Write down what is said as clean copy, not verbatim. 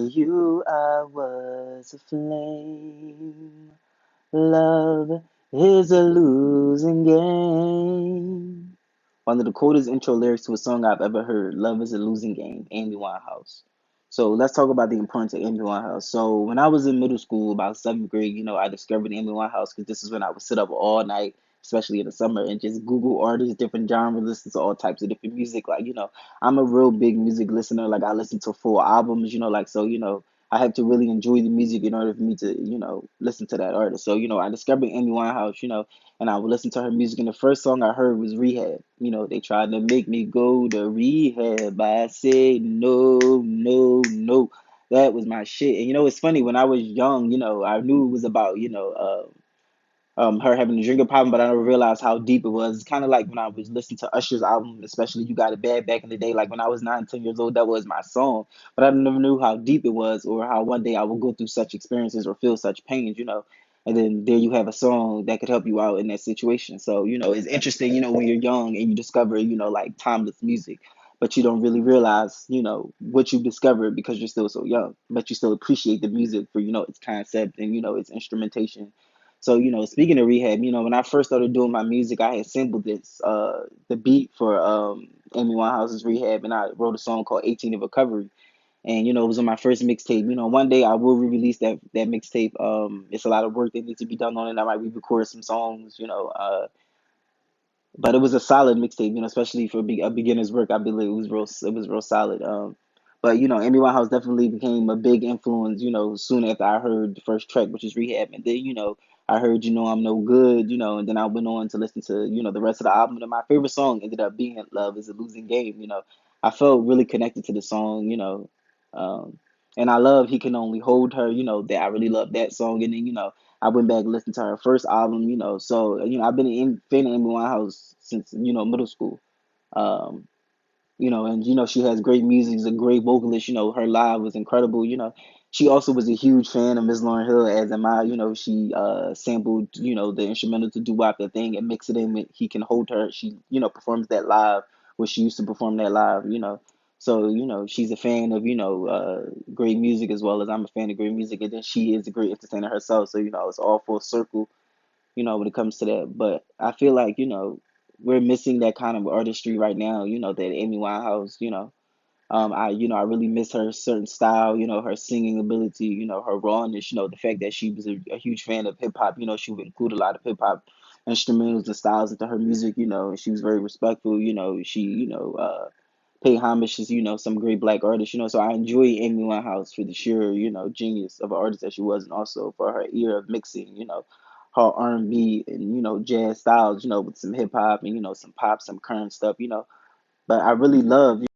you I was a flame. Love is a losing game. One of the coolest intro lyrics to a song I've ever heard. Love is a losing game. Amy Winehouse. So let's talk about the importance of Amy Winehouse. So when I was in middle school, about seventh grade, I discovered Amy Winehouse because this is when I would sit up all night, especially in the summer, and just Google artists, different genres, listen to all types of different music. Like, I'm a real big music listener. Like I listen to full albums, like so, I have to really enjoy the music in order for me to, listen to that artist. So, I discovered Amy Winehouse, and I would listen to her music. And the first song I heard was Rehab. They tried to make me go to rehab, but I said no, no, no. That was my shit. And it's funny, when I was young, I knew it was about, her having a drinking problem, but I never realized how deep it was. It's kind of like when I was listening to Usher's album, especially "You Got It Bad" back in the day. Like when I was 9, 10 years old, that was my song. But I never knew how deep it was, or how one day I would go through such experiences or feel such pain. And then there you have a song that could help you out in that situation. So it's interesting, when you're young and you discover, like timeless music, but you don't really realize, what you discovered because you're still so young. But you still appreciate the music for, its concept and its instrumentation. So, speaking of rehab, when I first started doing my music, I had sampled the beat for Amy Winehouse's Rehab, and I wrote a song called 18 of Recovery. And, it was on my first mixtape. One day I will re-release that mixtape. It's a lot of work that needs to be done on it. I might re-record some songs, but it was a solid mixtape, especially for a beginner's work. I believe it was real solid. But Amy Winehouse definitely became a big influence, soon after I heard the first track, which is Rehab, and then I heard I'm no good, and then I went on to listen to the rest of the album. And my favorite song ended up being Love Is a Losing Game. I felt really connected to the song, and I love He Can Only Hold Her. That I really love that song, and then I went back and listened to her first album, so I've been a fan of Amy Winehouse since middle school. Um, and she has great music, is a great vocalist. Her live was incredible. She also was a huge fan of Miss Lauryn Hill, as am I. She sampled the instrumental to "Do Wop That Thing" and mixed it in with "He Can Hold Her." She performs that live, where she used to perform that live. So she's a fan of great music, as well as I'm a fan of great music, and then she is a great entertainer herself. So it's all full circle, when it comes to that. But I feel like, we're missing that kind of artistry right now, that Amy Winehouse, I really miss her certain style, her singing ability, her rawness, the fact that she was a huge fan of hip hop, she would include a lot of hip hop instrumentals and styles into her music, and she was very respectful, she, paid homage to, some great black artists, so I enjoy Amy Winehouse for the sheer, genius of an artist that she was, and also for her ear of mixing, her R&B and, jazz styles, with some hip hop and, some pop, some current stuff, but I really love